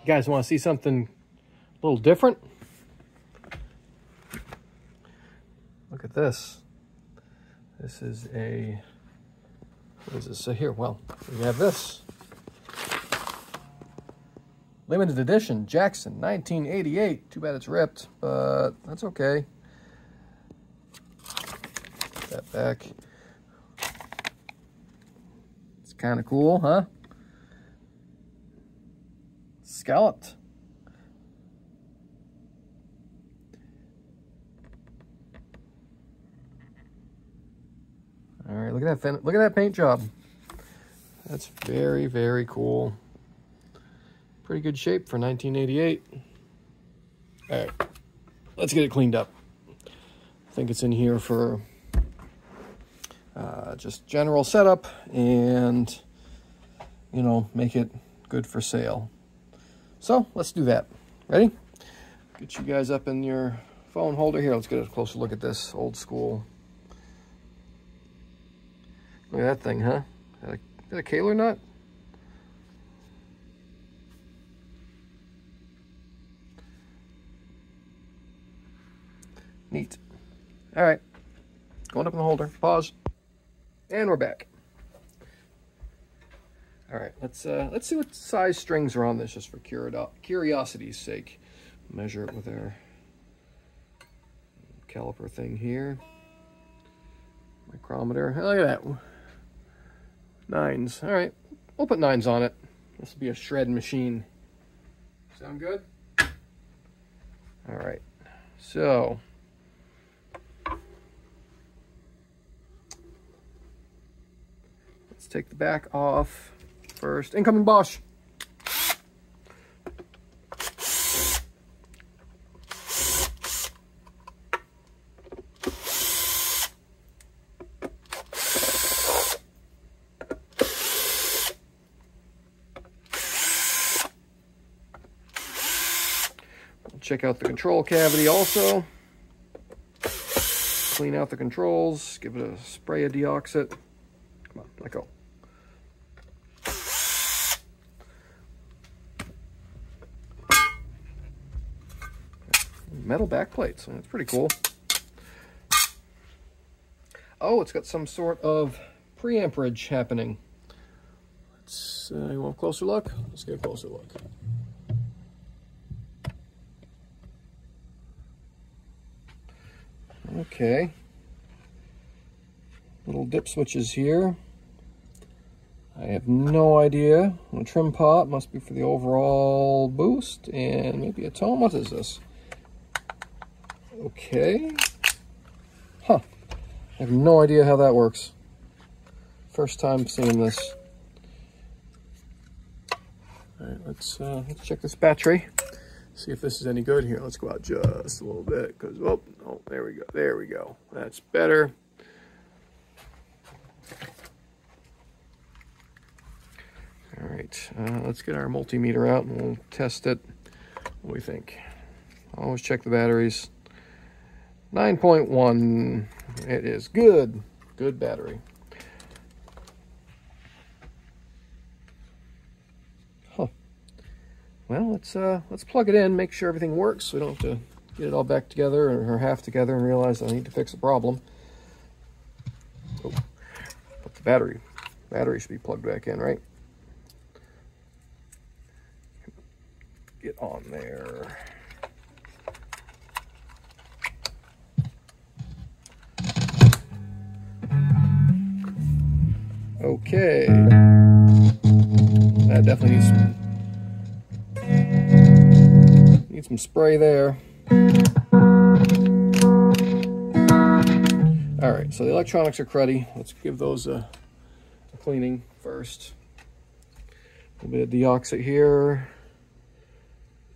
You guys want to see something a little different? Look at this. This is a, what is this? So here, well, we have this. Limited edition, Jackson, 1988. Too bad it's ripped, but that's okay. Put that back. It's kind of cool, huh? Scalloped. All right, look at that. Look at that paint job. That's very, very cool. Pretty good shape for 1988. All right, let's get it cleaned up. I think it's in here for just general setup and, you know, make it good for sale. So let's do that. Ready? Get you guys up in your phone holder here. Let's get a closer look at this old school. Look at that thing, huh? Is that a Kaler nut? Neat. All right, going up in the holder. Pause, and we're back. All right, let's see what size strings are on this, just for curiosity's sake. Measure it with our caliper thing here. Micrometer. Look at that. 9s. All right, we'll put 9s on it. This will be a shred machine. Sound good? All right, so let's take the back off first. Incoming Bosch. Check out the control cavity also. Clean out the controls. Give it a spray of deoxit. Come on, let go. Metal back plates. That's pretty cool. Oh, it's got some sort of preamperage happening. Let's, you want a closer look? Let's get a closer look. Okay, little dip switches here. I have no idea. A trim pot must be for the overall boost, and maybe a tone. What is this? Okay. Huh. I have no idea how that works. First time seeing this. All right, let's check this battery. See if this is any good here. Let's go out just a little bit, because oh, there we go. There we go. That's better. All right, let's get our multimeter out and we'll test it. What do we think? Always check the batteries. 9.1. It is good. Good battery. Well, let's plug it in, make sure everything works so we don't have to get it all back together or half together and realize I need to fix a problem. Oh, but the battery should be plugged back in, right? Get on there. Okay. That definitely needs some spray there. All right, so the electronics are cruddy. Let's give those a cleaning first. A little bit of deoxit here.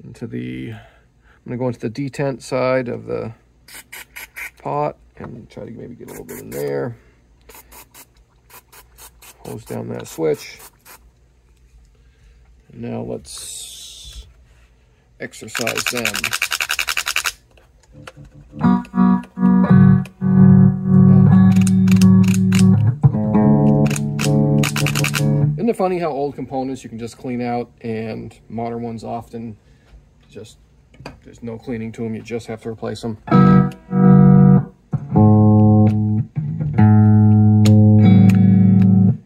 I'm gonna go into the detent side of the pot and try to maybe get a little bit in there. Hose down that switch. And now let's exercise them. Isn't Isn't it funny how old components you can just clean out, and modern ones often just, there's no cleaning to them, you just have to replace them.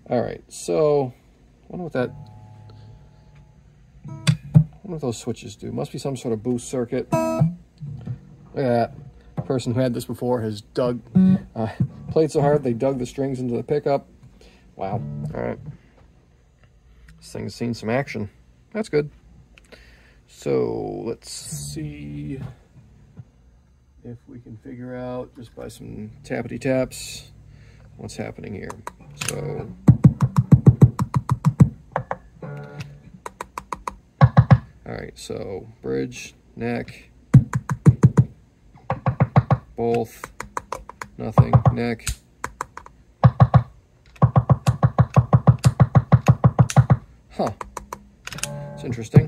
All right, so I wonder what those switches do. Must be some sort of boost circuit. Look at that. The person who had this before has played so hard they dug the strings into the pickup. Wow. All right. This thing's seen some action. That's good. So let's see if we can figure out, just by some tappity taps, what's happening here. So all right, so bridge, neck, both, nothing, neck. Huh, it's interesting.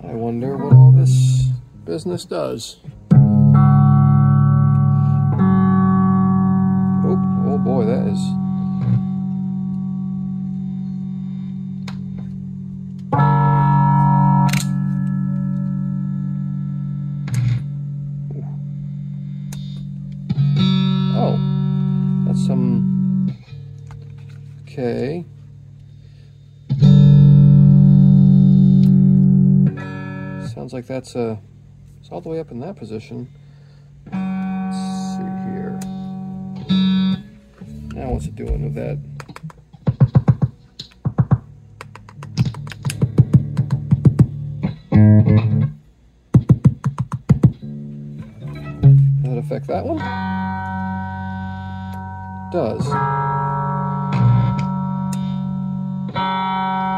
I wonder what all this business does. Oh boy, that is... Oh, that's some... Okay. Sounds like that's it's all the way up in that position. Let's see here. Now what's it doing with that? Does that affect that one? It does.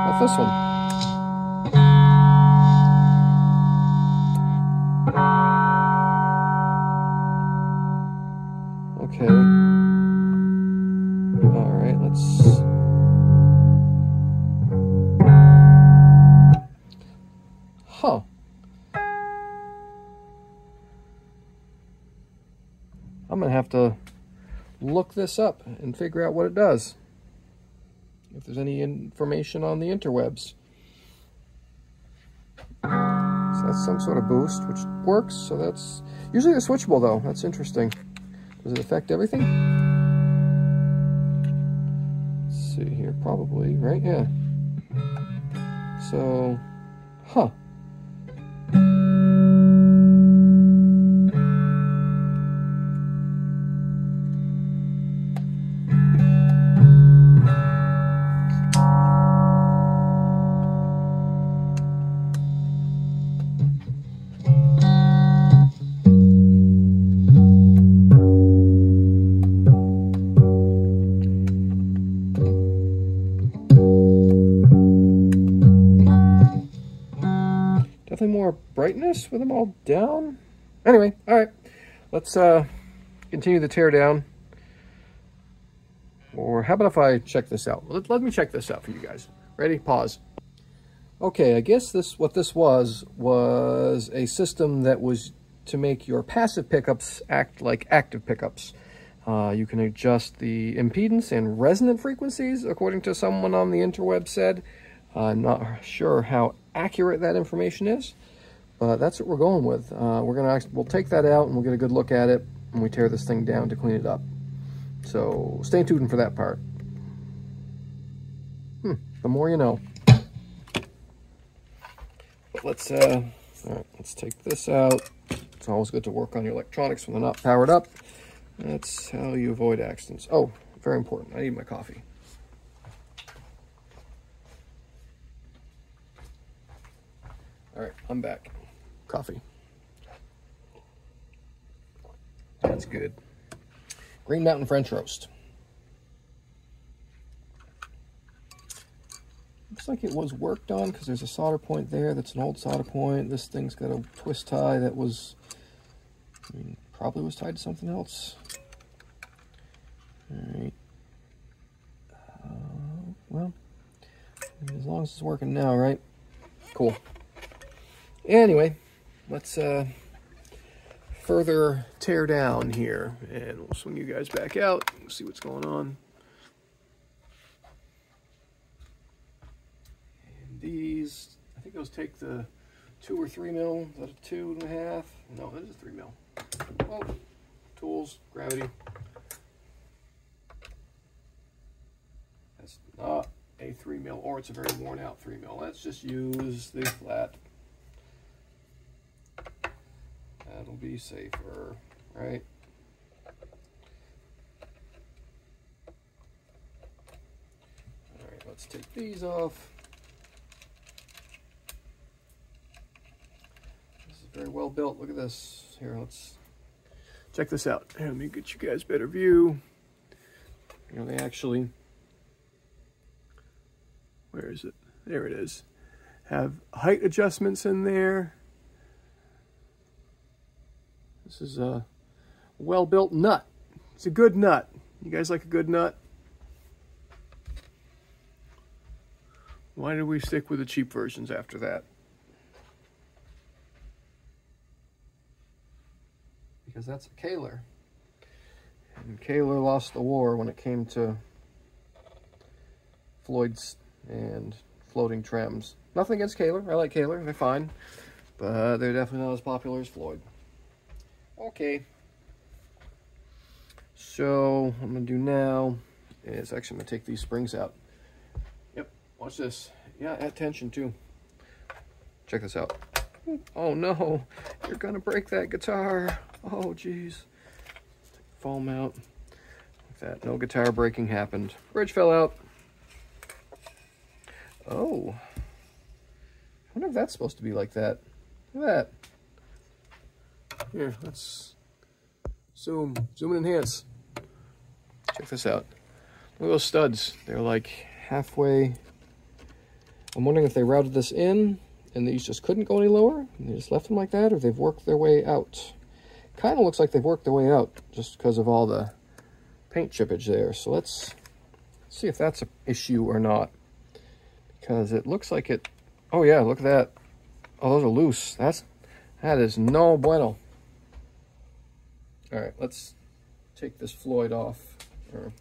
What's this one? Okay. All right, let's... Huh. I'm gonna have to look this up and figure out what it does. If there's any information on the interwebs. So that's some sort of boost, which works. So that's usually they're switchable though. That's interesting. Does it affect everything? Let's see here, probably, right? Yeah. So, huh. Definitely more brightness with them all down. Anyway, all right. Let's continue the tear down. Or how about if I check this out? Let me check this out for you guys. Ready? Pause. Okay, I guess what this was a system that was to make your passive pickups act like active pickups. You can adjust the impedance and resonant frequencies, according to someone on the interweb said. I'm not sure how accurate that information is, but that's what we're going with. We'll take that out and we'll get a good look at it when we tear this thing down to clean it up. So stay tuned for that part. The more you know. But let's all right, let's take this out. It's always good to work on your electronics when they're not powered up. That's how you avoid accidents. Oh, very important. I need my coffee. All right, I'm back. Coffee. That's good. Green Mountain French roast. Looks like it was worked on because there's a solder point there. That's an old solder point. This thing's got a twist tie that was, probably was tied to something else. All right. Well, as long as it's working now, right? Cool. Anyway, let's further tear down here, and we'll swing you guys back out and see what's going on. And these, I think those take the 2 or 3 mil. Is that a 2.5? No, that is a 3 mil. Oh, tools, gravity. That's not a 3 mil, or it's a very worn out 3 mil. Let's just use the flat. That'll be safer, right? All right, let's take these off. This is very well built. Look at this. Here, let's check this out. Here, let me get you guys a better view. You know, they actually, where is it? There it is. Have height adjustments in there. This is a well-built nut. It's a good nut. You guys like a good nut? Why did we stick with the cheap versions after that? Because that's a Kahler. And Kahler lost the war when it came to Floyd's and floating trims. Nothing against Kahler. I like Kahler. They're fine. But they're definitely not as popular as Floyd. Okay. So what I'm going to do now is actually I'm going to take these springs out. Yep. Watch this. Yeah, add tension too. Check this out. Oh no. You're going to break that guitar. Oh geez. Foam out. Like that. No guitar breaking happened. Bridge fell out. Oh. I wonder if that's supposed to be like that. Look at that. Here, let's zoom and enhance. Check this out. Look at those studs. They're like halfway. I'm wondering if they routed this in and these just couldn't go any lower and they just left them like that, or they've worked their way out. Kind of looks like they've worked their way out just because of all the paint chippage there. So let's see if that's an issue or not, because it looks like it. Oh yeah, look at that. Oh, those are loose. That is no bueno. All right, let's take this Floyd off, or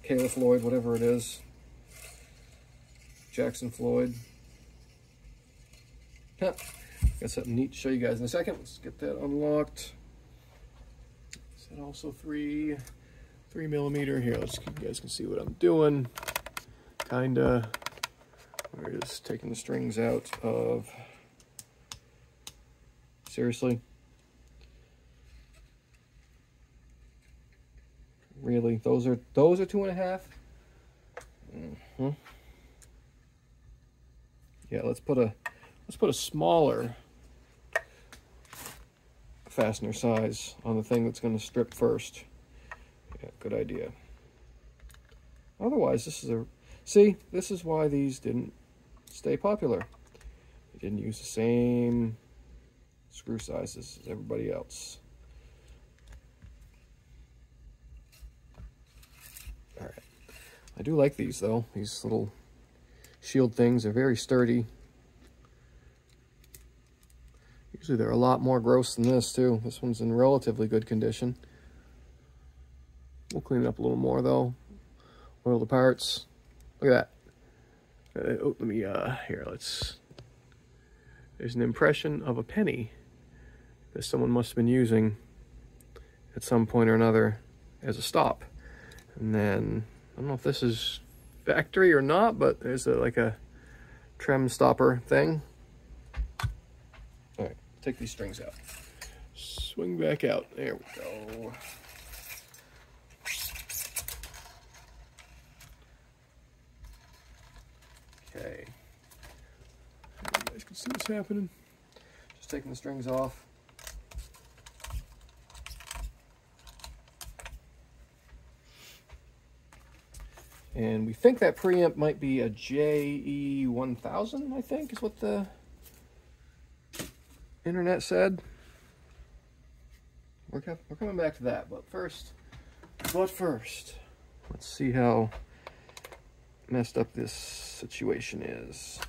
Kahler Floyd, whatever it is. Jackson Floyd. Huh. Got something neat to show you guys in a second. Let's get that unlocked. Is that also 3 millimeter? Here, let's you guys can see what I'm doing. Kinda. We're just taking the strings out of. Seriously. Really, those are 2.5. Yeah, let's put a smaller fastener size on the thing that's going to strip first. Yeah, good idea. Otherwise, this is why these didn't stay popular. They didn't use the same screw sizes as everybody else. All right. I do like these though. These little shield things are very sturdy. Usually they're a lot more gross than this too. This one's in relatively good condition. We'll clean it up a little more though. Oil the parts. Look at that. Oh, let me, here, there's an impression of a penny that someone must have been using at some point or another as a stop. And then, I don't know if this is factory or not, but there's like a trim stopper thing. All right, take these strings out. Swing back out. There we go. Okay. You guys can see what's happening. Just taking the strings off. And we think that preamp might be a JE1000, I think, is what the internet said. We're coming back to that, but first, let's see how messed up this situation is.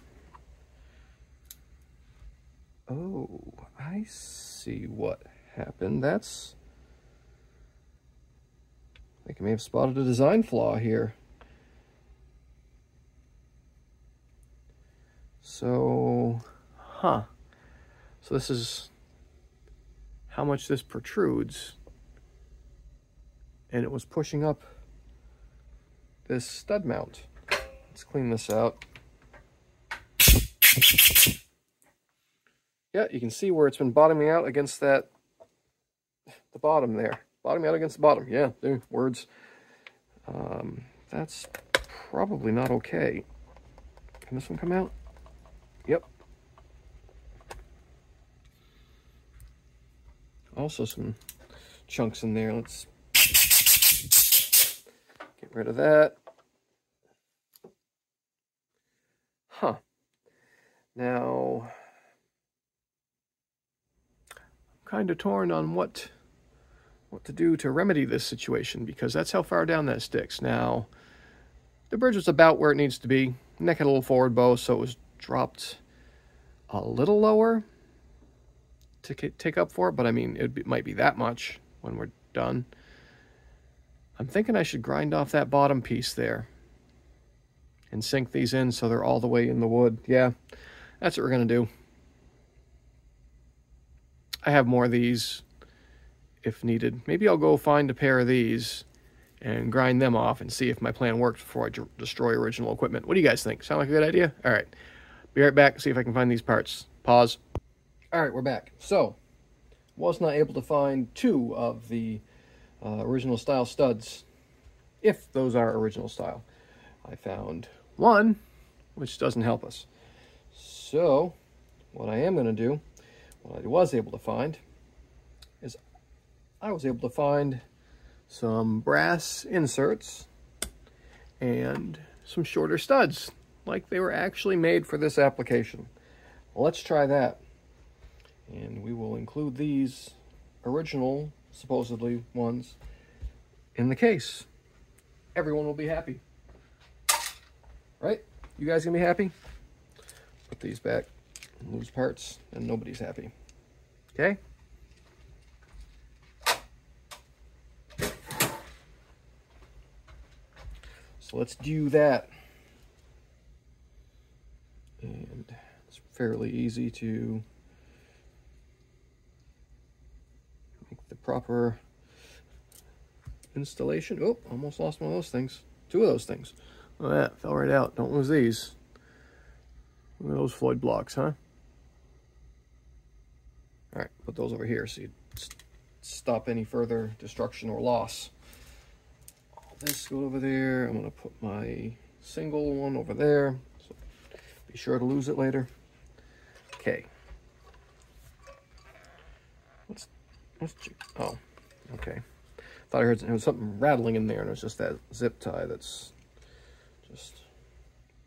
Oh, I see what happened. I think I may have spotted a design flaw here. So, So this is how much this protrudes. And it was pushing up this stud mount. Let's clean this out. Yeah, you can see where it's been bottoming out against the bottom there. Bottoming out against the bottom. Yeah, there, words. That's probably not okay. Can this one come out? Yep. Also some chunks in there. Let's get rid of that. Huh. Now, I'm kind of torn on what to do to remedy this situation, because that's how far down that sticks. Now, the bridge was about where it needs to be. Neck had a little forward bow, so it was dropped a little lower to take up for it, but I mean, it might be that much when we're done. I'm thinking I should grind off that bottom piece there and sink these in so they're all the way in the wood. Yeah, that's what we're going to do. I have more of these if needed. Maybe I'll go find a pair of these and grind them off and see if my plan worked before I destroy original equipment. What do you guys think? Sound like a good idea? All right. Be right back, see if I can find these parts. Pause. All right, we're back. So, was not able to find two of the original style studs, if those are original style. I found one, which doesn't help us. So, what I am going to do, what I was able to find, is I was able to find some brass inserts and some shorter studs, like they were actually made for this application. Well, let's try that. And we will include these original, supposedly, ones in the case. Everyone will be happy. Right? You guys gonna be happy? Put these back, lose parts, and nobody's happy. Okay? So let's do that. And it's fairly easy to make the proper installation. Oh, almost lost one of those things. Two of those things. Look at that, fell right out. Don't lose these. Look at those Floyd blocks, huh? All right, put those over here so you stop any further destruction or loss. All this go over there. I'm gonna put my single one over there. So be sure to lose it later. Okay. Oh, okay. Thought I heard there was something rattling in there, and it was just that zip tie that's just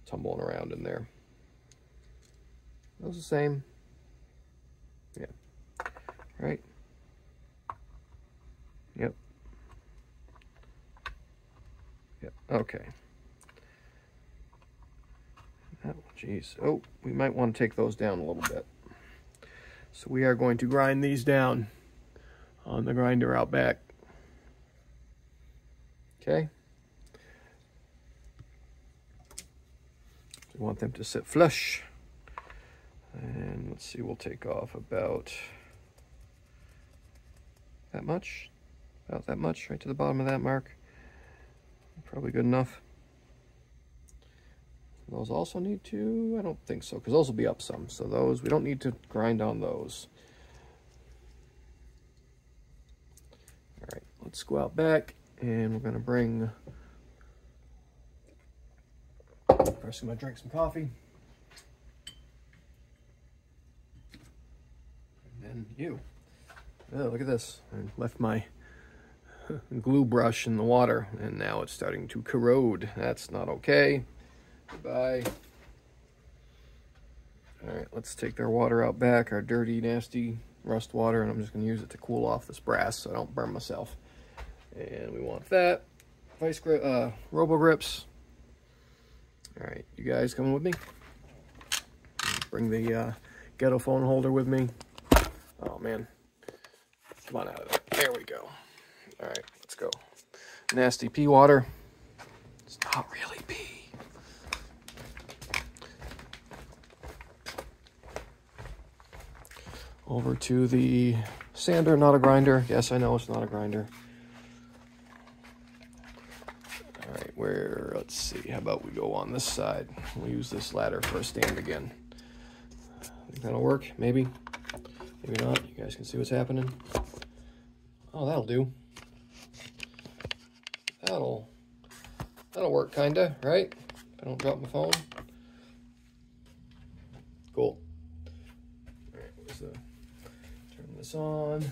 tumbling around in there. Those the same. Yeah. Right. Yep. Yep. Okay. Oh, geez. Oh, we might want to take those down a little bit. So we are going to grind these down on the grinder out back. Okay. We want them to sit flush. And let's see, we'll take off about that much. About that much, right to the bottom of that mark. Probably good enough. Those also need to, I don't think so, because those will be up some. So those, we don't need to grind on those. All right, let's go out back, and we're going to bring, first I'm going to drink some coffee. And then you. Oh, look at this. I left my glue brush in the water, and now it's starting to corrode. That's not okay. Goodbye. All right, let's take our water out back, our dirty, nasty rust water, and I'm just going to use it to cool off this brass so I don't burn myself. And we want that. Vice grip, Robo Grips. All right, you guys coming with me? Bring the ghetto phone holder with me. Oh man, Come on out of there. There we go. All right, let's go. Nasty pee water. It's not really pee. Over to the sander, not a grinder. Yes, I know it's not a grinder. All right, let's see, how about we go on this side? We'll use this ladder for a stand again. I think that'll work, maybe. Maybe not. You guys can see what's happening. Oh, that'll do. That'll work, kinda, right? If I don't drop my phone. Cool. All right, turn this on.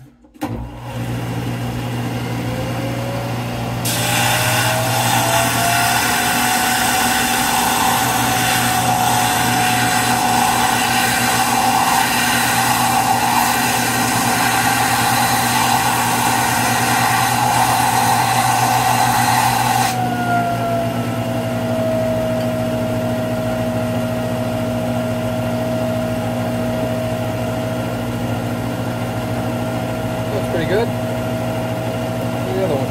Pretty good. The other one.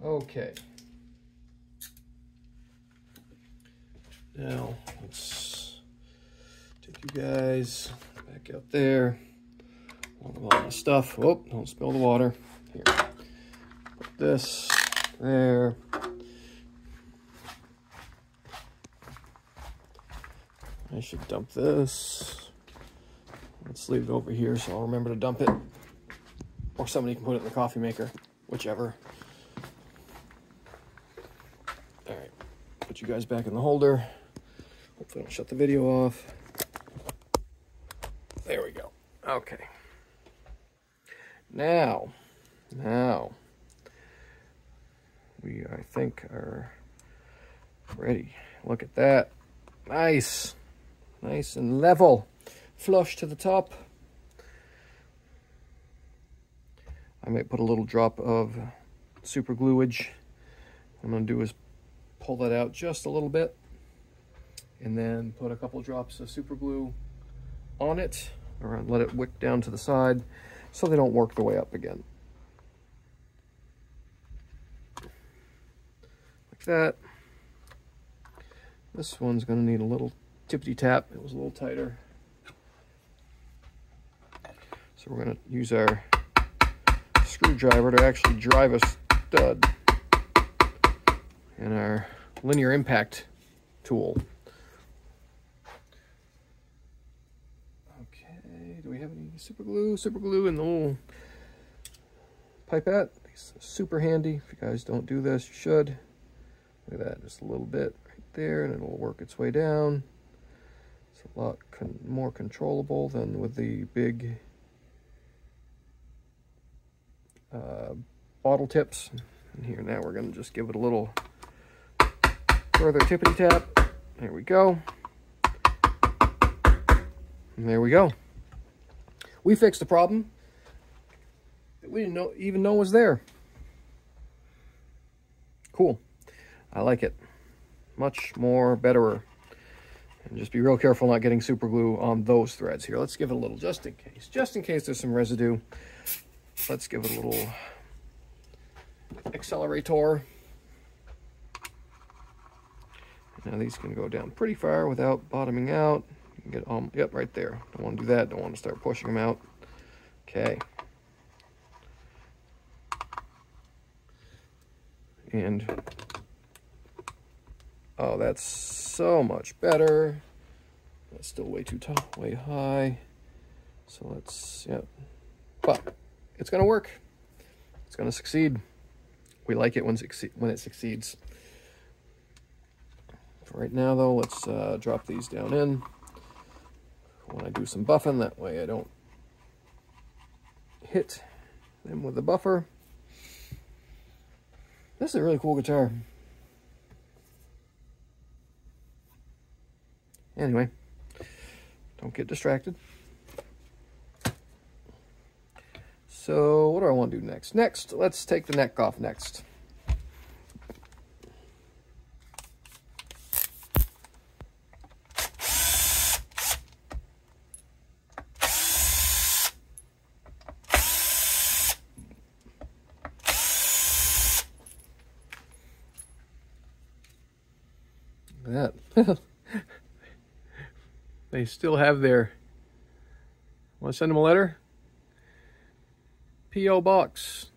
Okay. Now, let's take you guys back out there. All the stuff. Oh, don't spill the water. Here. Put this there. I should dump this. Let's leave it over here so I'll remember to dump it. Or somebody can put it in the coffee maker. Whichever. Alright. Put you guys back in the holder. Hopefully I don't shut the video off. There we go. Okay. Now we, I think, are ready. Look at that. Nice and level, flush to the top. I might put a little drop of super gluage. What I'm going to do is pull that out just a little bit and then put a couple drops of super glue on it, or let it wick down to the side so they don't work their way up again. Like that. This one's going to need a little tippity tap. It was a little tighter. So we're going to use our screwdriver to actually drive a stud and our linear impact tool. Okay, do we have any super glue? Super glue in the little pipette. It's super handy. If you guys don't do this, you should. Look at that, just a little bit right there, and it'll work its way down. It's a lot more controllable than with the big bottle tips. And here now we're going to just give it a little further tippity tap. There we go. And there we go. We fixed the problem that we didn't even know was there. Cool. I like it. Much more betterer. And just be real careful not getting super glue on those threads here. Let's give it a little, just in case. Just in case there's some residue. Let's give it a little accelerator. Now these can go down pretty far without bottoming out. You can get yep, right there. Don't want to do that. Don't want to start pushing them out. Okay. And oh, that's so much better. That's still way too tall, way high. So let's, yep. But it's gonna work. It's gonna succeed. We like it when it succeeds. For right now though, let's drop these down in. when I do some buffing. That way I don't hit them with the buffer. This is a really cool guitar. Anyway, don't get distracted. So what do I want to do next? Next, let's take the neck off next. Look at that. They still have their... Want to send them a letter? P.O. Box.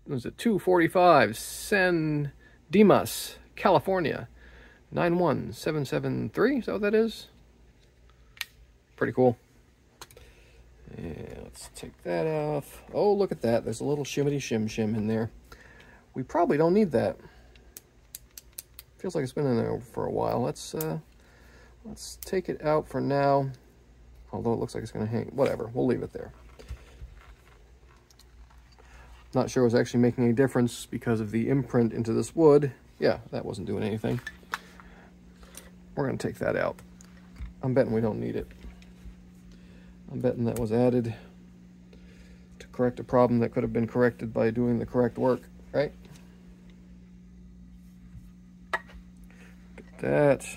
Was it 245 San Dimas, California, 91773? Is that what that is? Pretty cool. Yeah, let's take that off. Oh, look at that. There's a little shimmity shim shim in there. We probably don't need that. Feels like it's been in there for a while. Let's take it out for now. Although it looks like it's going to hang. Whatever. We'll leave it there. Not sure it was actually making any difference because of the imprint into this wood. Yeah, that wasn't doing anything. We're going to take that out. I'm betting we don't need it. I'm betting that was added to correct a problem that could have been corrected by doing the correct work, right? Look at that.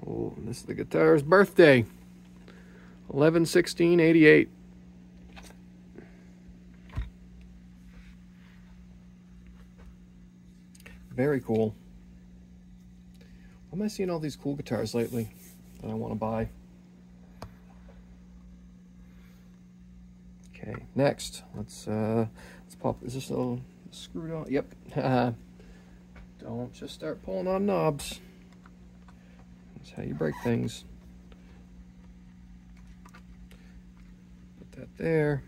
Oh, this is the guitar's birthday. 11/16/88. Very cool. Why am I seeing all these cool guitars lately that I want to buy? Okay, next, let's pop. Is this all screwed on? Yep. Don't just start pulling on knobs. That's how you break things. Put that there.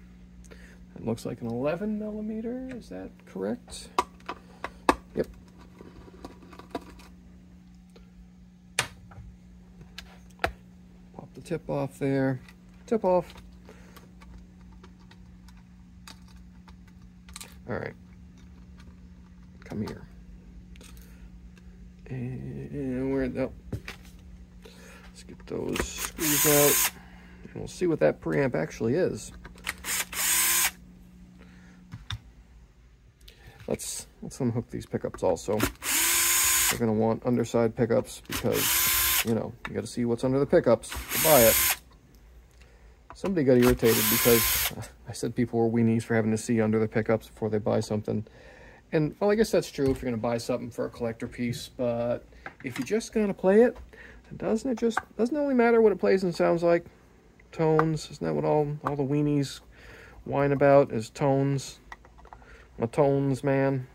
That looks like an 11mm. Is that correct? Yep. Pop the tip off there. Tip off. All right. Come here. And where? Oh. Let's get those screws out, and we'll see what that preamp actually is. Let's unhook these pickups also. We're gonna want underside pickups because, you know, you gotta see what's under the pickups to buy it. Somebody got irritated because I said people were weenies for having to see under the pickups before they buy something. And, well, I guess that's true if you're gonna buy something for a collector piece, but if you're just gonna play it, doesn't it only matter what it plays and sounds like? Tones, isn't that what all the weenies whine about, is tones? I'm a tones man.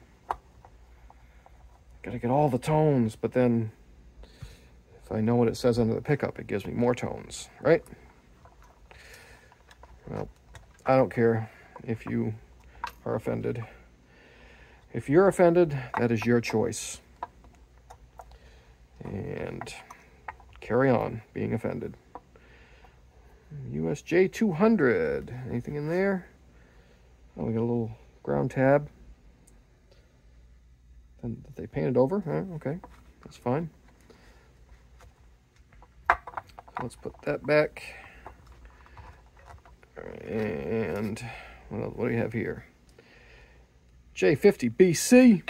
Gotta get all the tones, but then if I know what it says under the pickup, it gives me more tones, right? Well, I don't care if you are offended. If you're offended, that is your choice. And carry on being offended. USJ 200. Anything in there? Oh, we got a little ground tab. And they painted over. Okay, that's fine. So let's put that back. And what do we have here? J50 BC.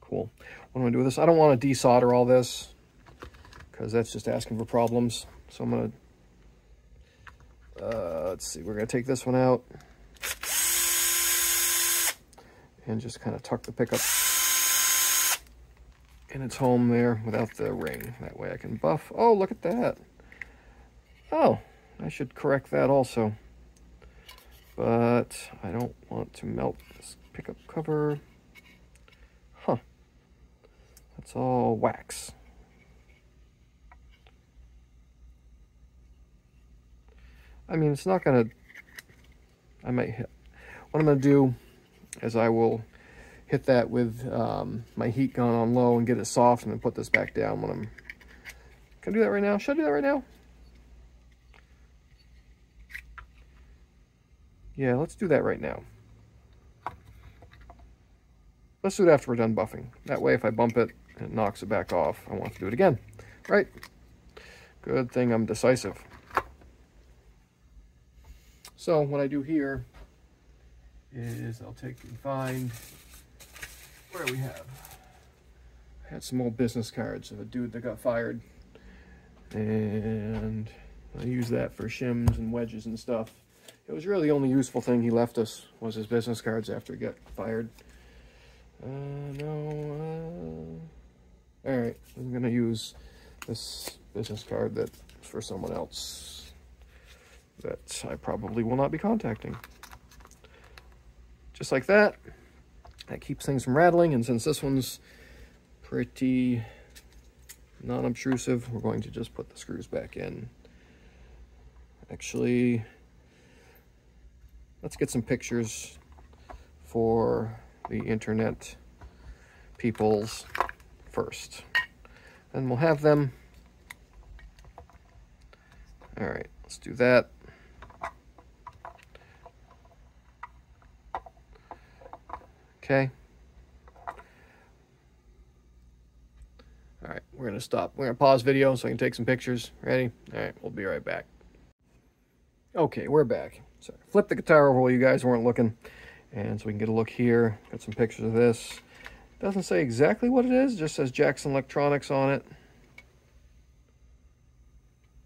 Cool. What am I going to do with this? I don't want to desolder all this because that's just asking for problems. So I'm going to, let's see, we're going to take this one out and just kind of tuck the pickup in its home there without the ring. That way I can buff. Oh, look at that. Oh, I should correct that also. But I don't want to melt this pickup cover. Huh. That's all wax. I mean, it's not gonna, I might hit, what I'm gonna do is I will hit that with my heat gun on low and get it soft and then put this back down when I'm Can I do that right now? Should I do that right now? Yeah, let's do that right now. Let's do it after we're done buffing. That way, if I bump it and it knocks it back off, I won't have to do it again. Right? Good thing I'm decisive. So what I do here is I'll take and find, where do we have? I had some old business cards of a dude that got fired. And I use that for shims and wedges and stuff. It was really the only useful thing he left us was his business cards after he got fired. Alright, I'm going to use this business card that's for someone else that I probably will not be contacting. Just like that. That keeps things from rattling, and since this one's pretty non-obtrusive, we're going to just put the screws back in. Actually, let's get some pictures for the internet peoples first. And we'll have them. All right, let's do that. Okay. All right, we're gonna stop. We're gonna pause video so I can take some pictures. Ready? All right, we'll be right back. Okay, we're back. So flip the guitar over while you guys weren't looking, and so we can get a look here. Got some pictures of this. Doesn't say exactly what it is, just says Jackson Electronics on it.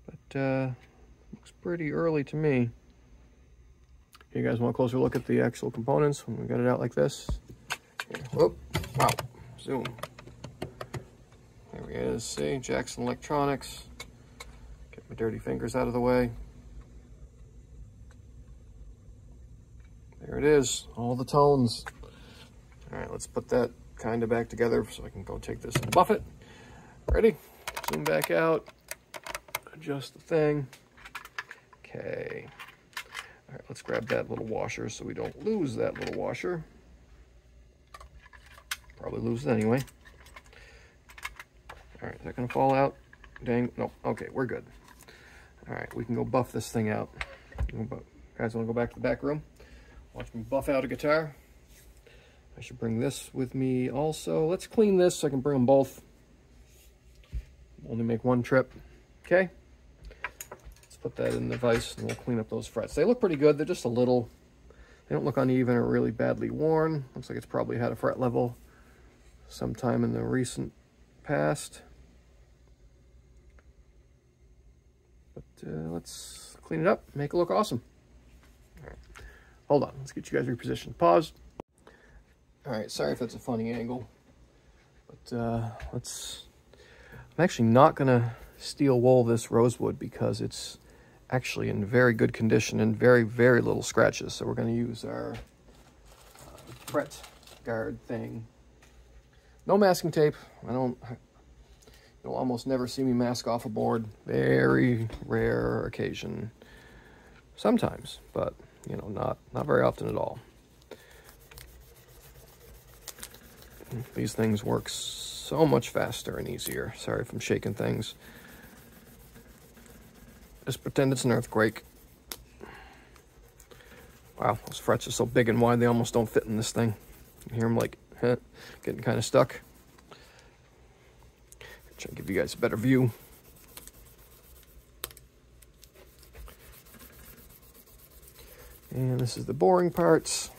But looks pretty early to me. You guys want a closer look at the actual components when we got it out like this? Here. Whoop, wow, zoom. There he is, see, Jackson Electronics. Get my dirty fingers out of the way. There it is, all the tones. All right, let's put that kind of back together so I can go take this and buff it. Ready? Zoom back out, adjust the thing. Okay. All right, let's grab that little washer so we don't lose that little washer. Probably lose it anyway. All right, is that gonna fall out? Dang, no, okay, we're good. All right, we can go buff this thing out. Guys wanna go back to the back room? Watch me buff out a guitar. I should bring this with me also. Let's clean this so I can bring them both. Only make one trip, okay? Let's put that in the vise and we'll clean up those frets. They look pretty good, they're just a little, they don't look uneven or really badly worn. Looks like it's probably had a fret level sometime in the recent past. But let's clean it up, make it look awesome. All right. Hold on, let's get you guys repositioned. Pause. All right, sorry if that's a funny angle, but I'm actually not gonna steel wool this rosewood because it's actually in very good condition and very, very little scratches. So we're gonna use our fret guard thing. No masking tape. You'll almost never see me mask off a board. Very rare occasion. Sometimes, but you know, not very often at all. These things work so much faster and easier. Sorry if I'm shaking things. Just pretend it's an earthquake. Wow, those frets are so big and wide they almost don't fit in this thing. You hear them like getting kind of stuck. Try to give you guys a better view. And this is the boring parts.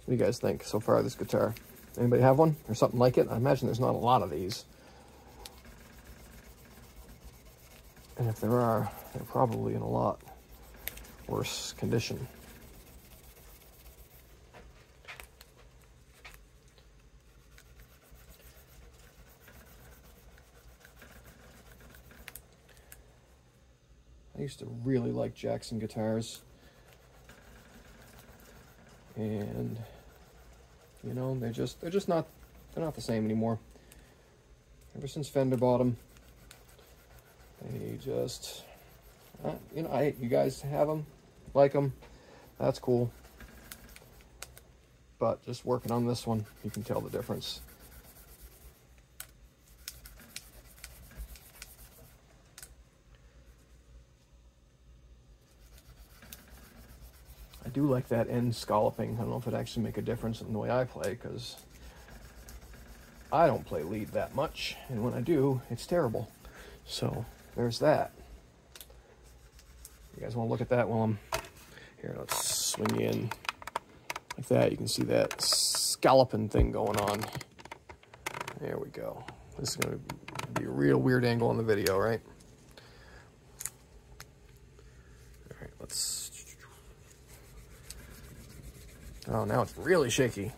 What do you guys think so far of this guitar? Anybody have one or something like it? I imagine there's not a lot of these. And if there are, they're probably in a lot worse condition. I used to really like Jackson guitars. And you know, they're not the same anymore. Ever since Fender bought them, they just, you know, you guys have them, like them. That's cool. But just working on this one, you can tell the difference. I do like that end scalloping. I don't know if it actually make a difference in the way I play, because I don't play lead that much, and when I do, it's terrible. So there's that. You guys want to look at that while I'm here? Let's swing you in like that. You can see that scalloping thing going on. There we go. This is going to be a real weird angle on the video, right? All right, let's... Oh, now it's really shaky.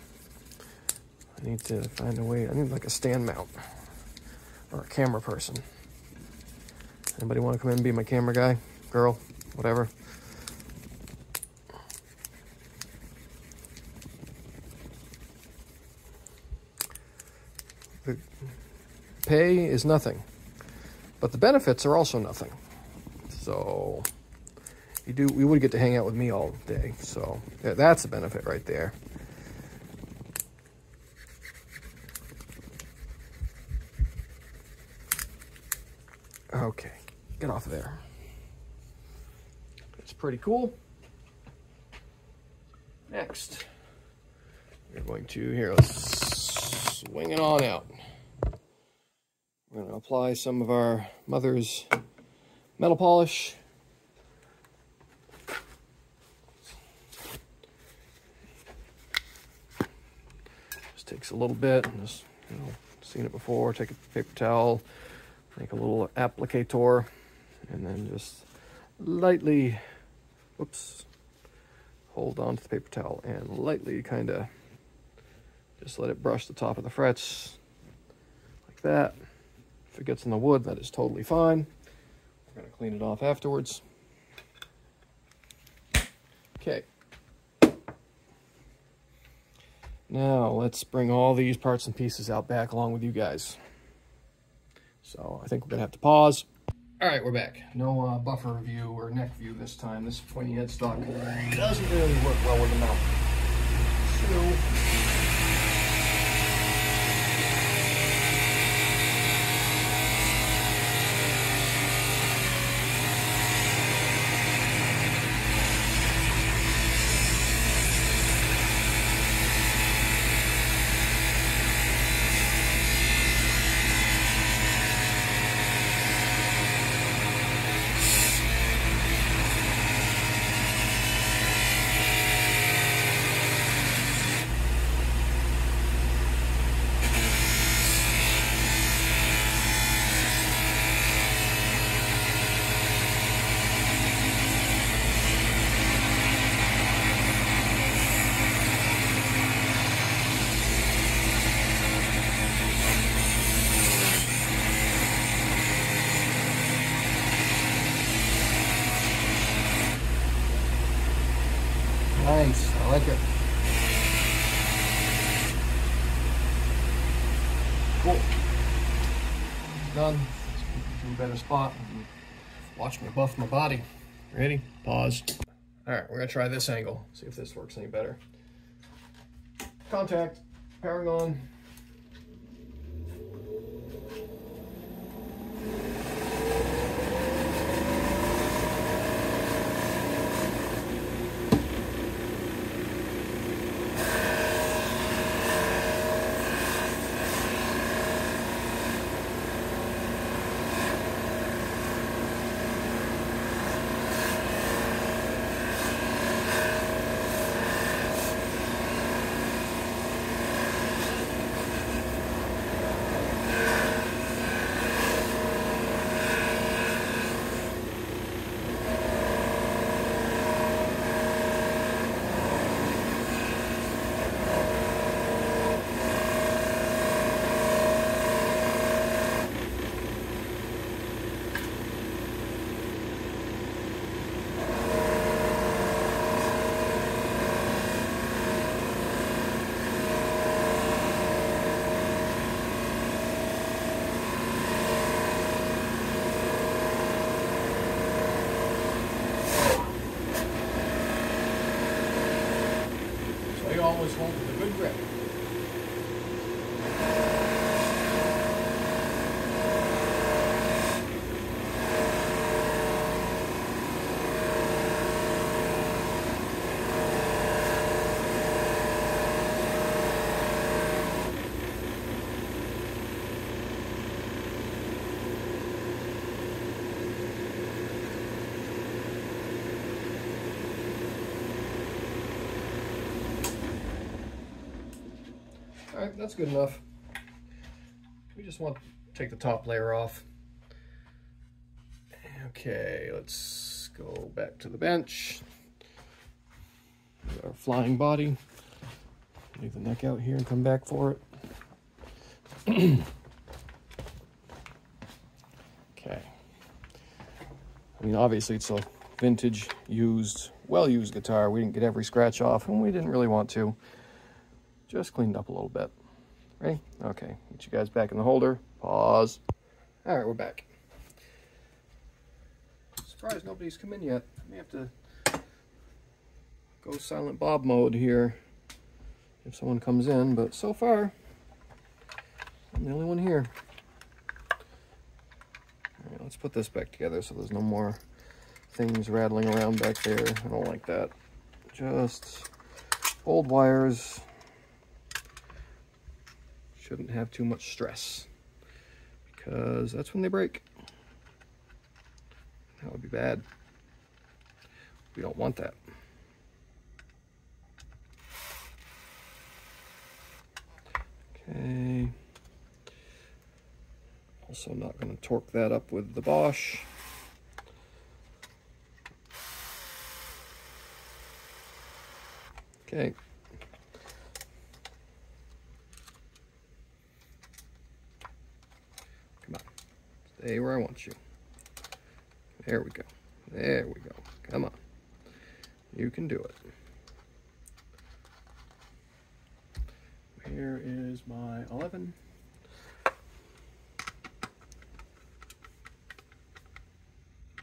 I need to find a way. I need like a stand mount or a camera person. Anybody want to come in and be my camera guy, girl, whatever? The pay is nothing, but the benefits are also nothing. So we would get to hang out with me all day. So yeah, that's a benefit right there. Okay, get off of there. It's pretty cool. Next, we're going to, here, let's swing it on out. We're going to apply some of our Mother's metal polish. Just takes a little bit, and just, you know, seen it before. Take a paper towel, make a little applicator, and then just lightly, whoops, hold on to the paper towel and lightly kind of just let it brush the top of the frets like that. If it gets in the wood, that is totally fine. We're going to clean it off afterwards. Okay. Now let's bring all these parts and pieces out back along with you guys. So I think we're going to have to pause. All right, we're back. No buffer view or neck view this time. This pointy headstock doesn't really work well with the mount. So nice, I like it. Cool. Done. Let's put it in a better spot. Watch me buff my body. Ready? Pause. All right, we're gonna try this angle. See if this works any better. Contact. Powering on. right, that's good enough. We just want to take the top layer off. Okay, let's go back to the bench. Our flying body. Leave the neck out here and come back for it. Okay. I mean, obviously it's a vintage, used, well-used guitar. We didn't get every scratch off, and we didn't really want to. Just cleaned up a little bit. Ready? Okay. Get you guys back in the holder. Pause. All right, we're back. Surprised nobody's come in yet. I may have to go Silent Bob mode here if someone comes in, but so far, I'm the only one here. All right, let's put this back together so there's no more things rattling around back there. I don't like that. Just old wires. Shouldn't have too much stress because that's when they break. That would be bad. We don't want that. Okay. Also not going to torque that up with the Bosch. Okay. Come on. Stay where I want you. There we go. There we go. Come on. You can do it. Here is my 11.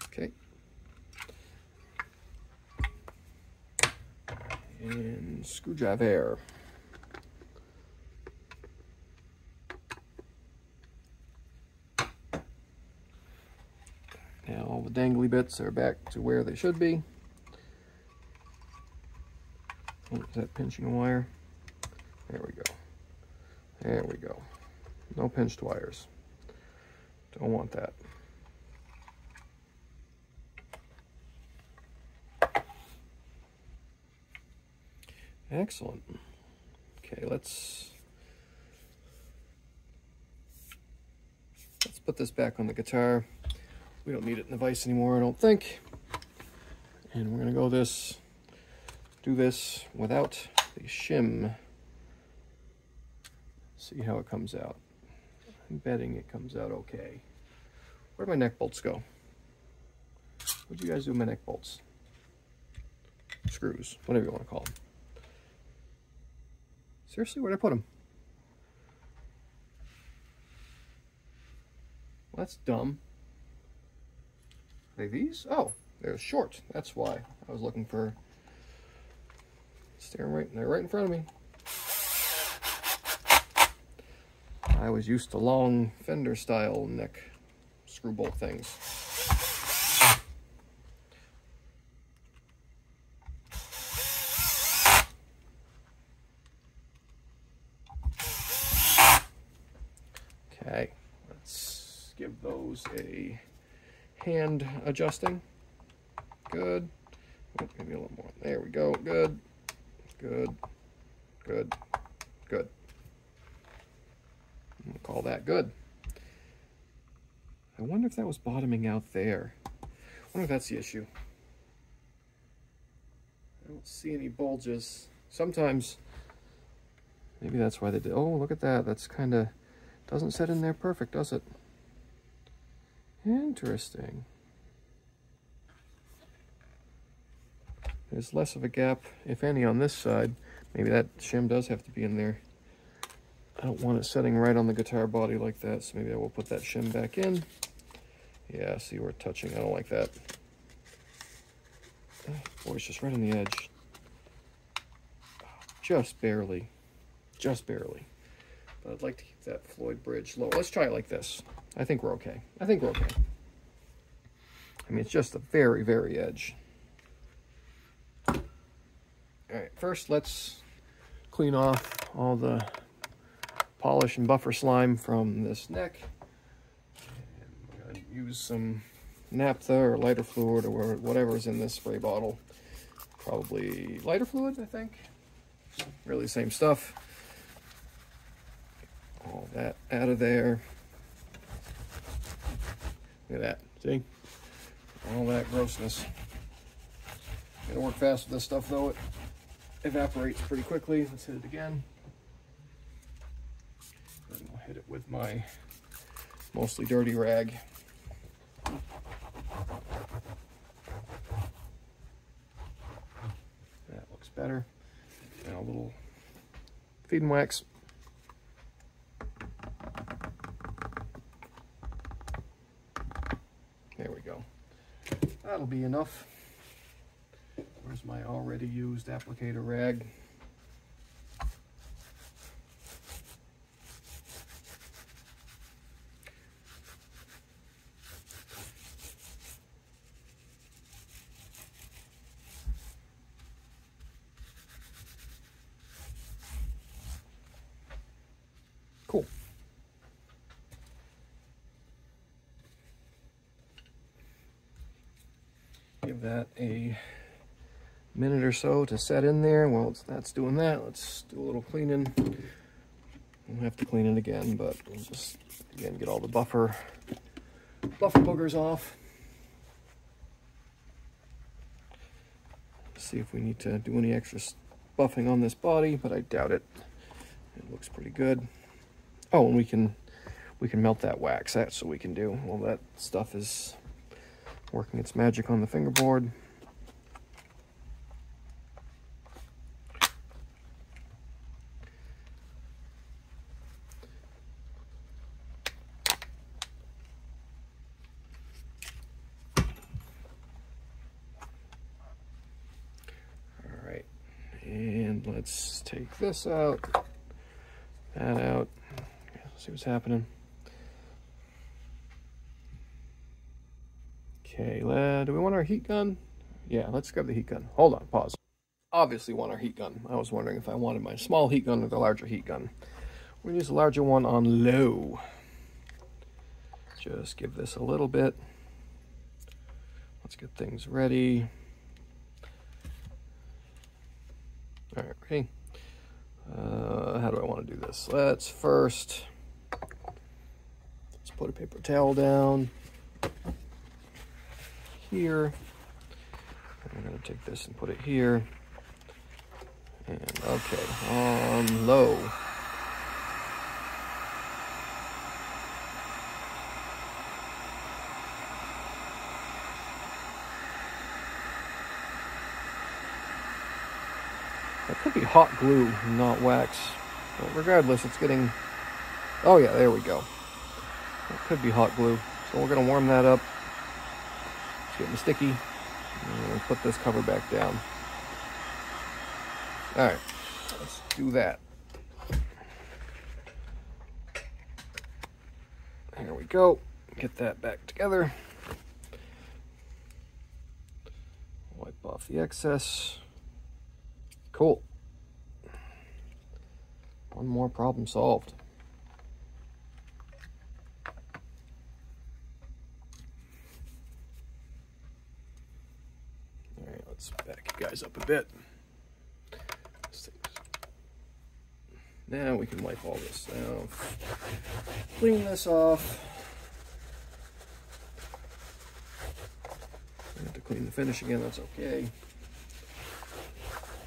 Okay. And screwdriver. Now all the dangly bits are back to where they should be. Oh, is that pinching a wire? There we go. There we go. No pinched wires. Don't want that. Excellent. Okay, let's put this back on the guitar. We don't need it in the vise anymore, I don't think. And we're gonna do this without the shim. See how it comes out. I'm betting it comes out okay. Where'd my neck bolts go? What'd you guys do with my neck bolts? Screws, whatever you want to call them. Seriously, where'd I put them? Well, that's dumb. Are they these? Oh, they're short. That's why I was looking for. Staring right, they're right in front of me. I was used to long Fender style neck screw bolt things. Okay, let's give those a hand adjusting. Good. Oh, maybe a little more. There we go. Good. Good. Good. Good. I'm gonna call that good. I wonder if that was bottoming out there. I wonder if that's the issue. I don't see any bulges. Sometimes, maybe that's why they did. Oh, look at that. That's kind of, doesn't set in there perfect, does it? Interesting. There's less of a gap, if any, on this side. Maybe that shim does have to be in there. I don't want it setting right on the guitar body like that, so maybe I will put that shim back in. Yeah, see, we're touching. I don't like that. Oh, boy, it's just right on the edge. Just barely. Just barely. But I'd like to keep that Floyd bridge low. Let's try it like this. I think we're okay. I think we're okay. I mean, it's just the very, very edge. All right, first let's clean off all the polish and buffer slime from this neck. And I'm going to use some naphtha or lighter fluid or whatever's in this spray bottle. Probably lighter fluid, I think. Really the same stuff. that out of there. Look at that, see? All that grossness. Gotta work fast with this stuff though, it evaporates pretty quickly. Let's hit it again. And I'll hit it with my mostly dirty rag. That looks better. Now a little feeding wax. There we go. That'll be enough. Where's my already used applicator rag? Cool. Give that a minute or so to set in there. While that's doing that, let's do a little cleaning. We'll have to clean it again, but we'll just again get all the buffer boogers off. See if we need to do any extra buffing on this body, but I doubt it. It looks pretty good. Oh, and we can melt that wax. That's what we can do. Well, that stuff is working its magic on the fingerboard. All right, and let's take this out, that out. See what's happening. Okay, do we want our heat gun? Yeah, let's grab the heat gun. Hold on, pause. Obviously want our heat gun. I was wondering if I wanted my small heat gun or the larger heat gun. We're gonna use the larger one on low. Just give this a little bit. Let's get things ready. All right, ready? How do I want to do this? Let's first, let's put a paper towel down here. I'm going to take this and put it here. And okay, on low. That could be hot glue, not wax. But regardless, it's getting... Oh yeah, there we go. It could be hot glue. So we're going to warm that up. It's getting sticky. And we'll put this cover back down. Alright, let's do that. There we go. Get that back together. Wipe off the excess. Cool. One more problem solved. All right, let's back you guys up a bit. Now we can wipe all this down. Clean this off. I have to clean the finish again, that's okay.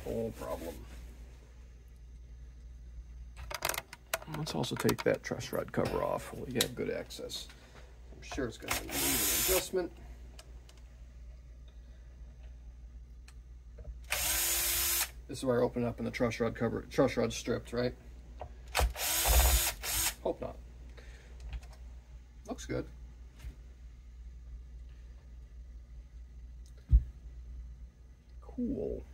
No problem. Let's also take that truss rod cover off. We have good access. I'm sure it's going to need an adjustment. This is where I open it up and the truss rod cover, truss rod stripped, right? Hope not. Looks good. Cool.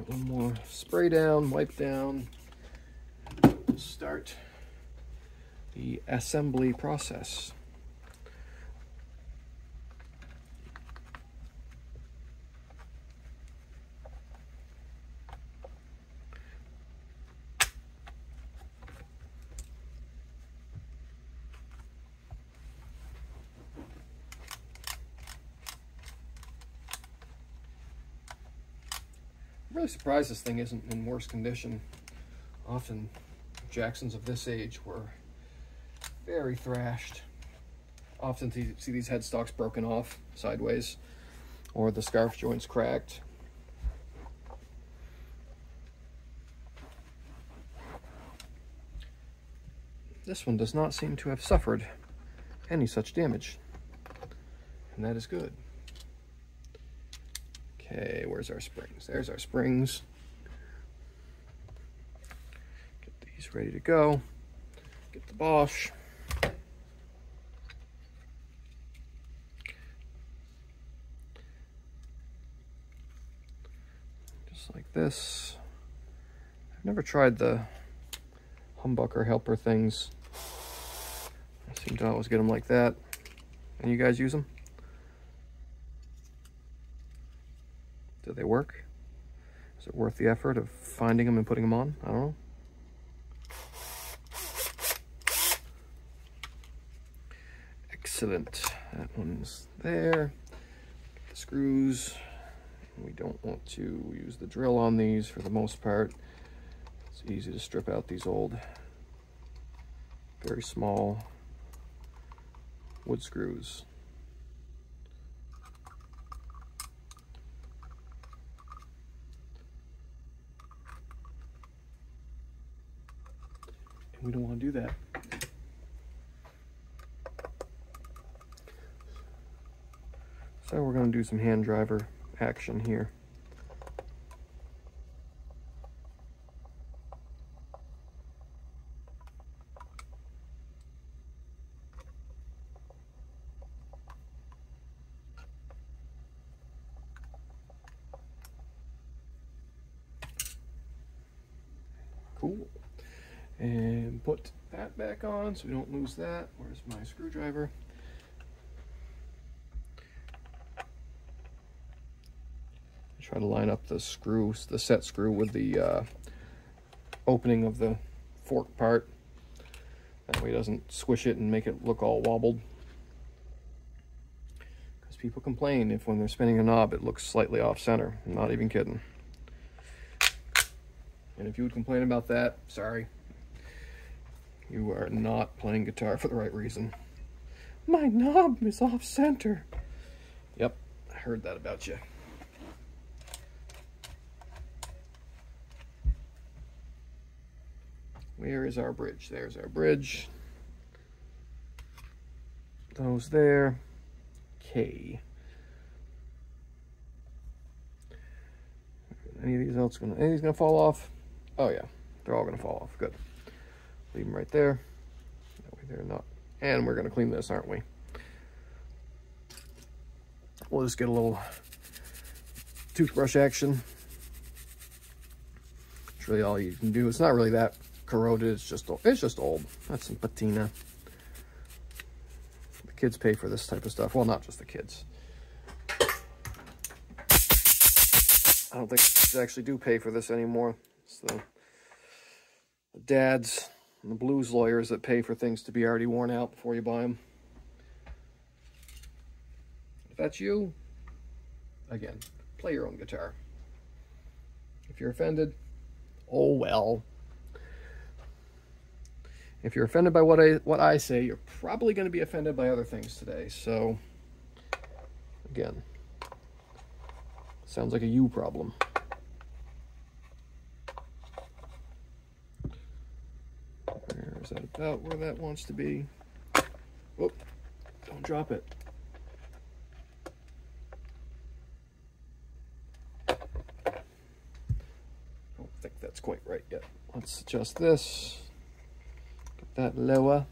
One more spray down, wipe down, start the assembly process. I'm really surprised this thing isn't in worse condition. Often Jacksons of this age were very thrashed. Often you see these headstocks broken off sideways, or the scarf joints cracked. This one does not seem to have suffered any such damage, and that is good. Okay, where's our springs? There's our springs. Get these ready to go. Get the Bosch. Just like this. I've never tried the humbucker helper things. I seem to always get them like that. And you guys use them? Do they work? Is it worth the effort of finding them and putting them on? I don't know. Excellent. That one's there. Get the screws. We don't want to use the drill on these for the most part. It's easy to strip out these old, very small wood screws. And we don't want to do that. So we're going to do some hand driver action here. Cool. And put that back on so we don't lose that. Where's my screwdriver? Try to line up the screws, the set screw with the opening of the fork part. That way it doesn't squish it and make it look all wobbled. Because people complain if when they're spinning a knob it looks slightly off center. I'm not even kidding. And if you would complain about that, sorry. You are not playing guitar for the right reason. My knob is off center. Yep, I heard that about you. Where is our bridge? There's our bridge. Those there. K. Any of these gonna fall off? Oh yeah, they're all gonna fall off. Good. Leave them right there. That way they're not. And we're gonna clean this, aren't we? We'll just get a little toothbrush action. It's really all you can do. It's not really that corroded. It's just old. That's some patina. The kids pay for this type of stuff. Well, not just the kids. I don't think kids actually do pay for this anymore. It's the dads and the blues lawyers that pay for things to be already worn out before you buy them. If that's you, again, play your own guitar. If you're offended, oh well. If you're offended by what I say, you're probably going to be offended by other things today. So, again, sounds like a you problem. Is that about where that wants to be? Whoop, don't drop it. Don't think that's quite right yet. Let's adjust this. Get that lower.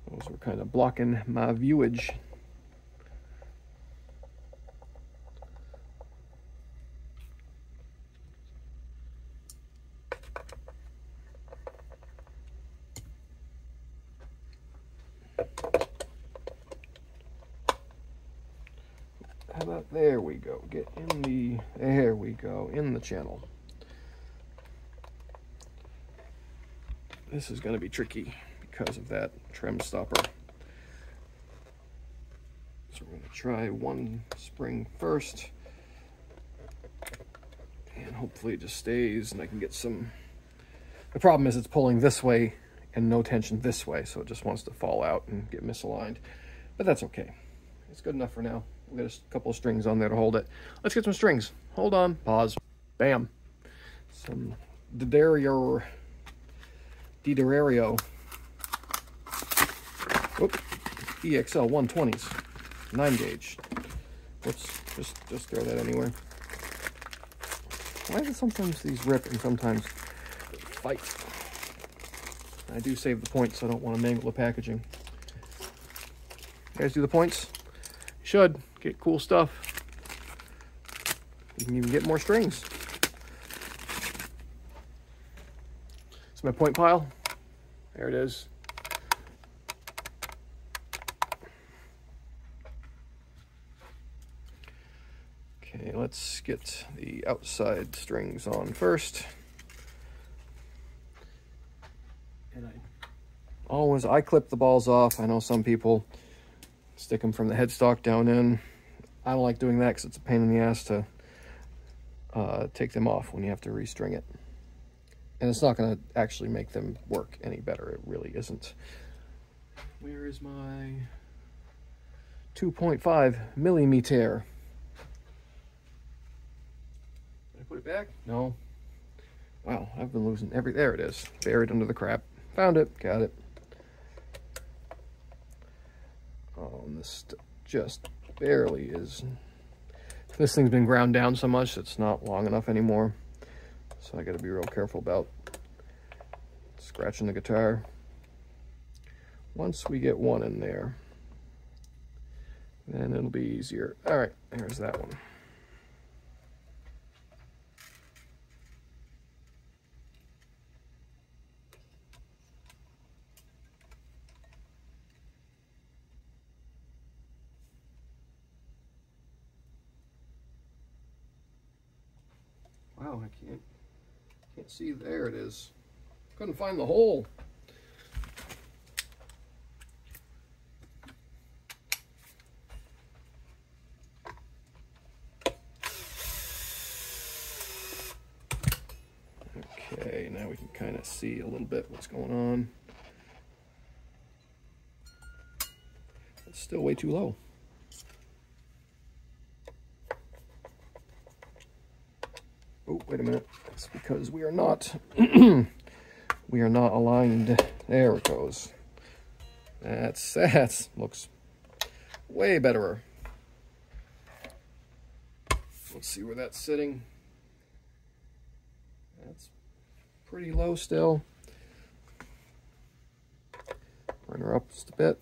Those were kind of blocking my viewage. How about, there we go, get in the, there we go, in the channel. This is going to be tricky because of that trim stopper. So we're going to try one spring first. And hopefully it just stays and I can get some... The problem is it's pulling this way and no tension this way, so it just wants to fall out and get misaligned. But that's okay. It's good enough for now. We'll get a couple of strings on there to hold it. Let's get some strings. Hold on. Pause. Bam. Some D'Addario. Whoop. EXL 120s. 9 gauge. Let's just throw that anywhere. Why do sometimes these rip and sometimes fight? I do save the points, so I don't want to mangle the packaging. You guys do the points? You should. Get cool stuff. You can even get more strings. It's my point pile. There it is. Okay, let's get the outside strings on first. And I clip the balls off. I know some people stick them from the headstock down in. I don't like doing that because it's a pain in the ass to take them off when you have to restring it. And it's not going to actually make them work any better. It really isn't. Where is my 2.5 millimeter? Did I put it back? No. Wow, I've been losing every... There it is. Buried under the crap. Found it. Got it. Oh, and this just barely is... This thing's been ground down so much it's not long enough anymore. So I got to be real careful about scratching the guitar. Once we get one in there, then it'll be easier. All right, here's that one. Wow, I can't see. There it is. Couldn't find the hole. Okay, now we can kind of see a little bit what's going on. It's still way too low. Oh, wait a minute. It's because we are not we are not aligned. There it goes. That looks way better. Let's see where that's sitting. That's pretty low still. Bring her up just a bit.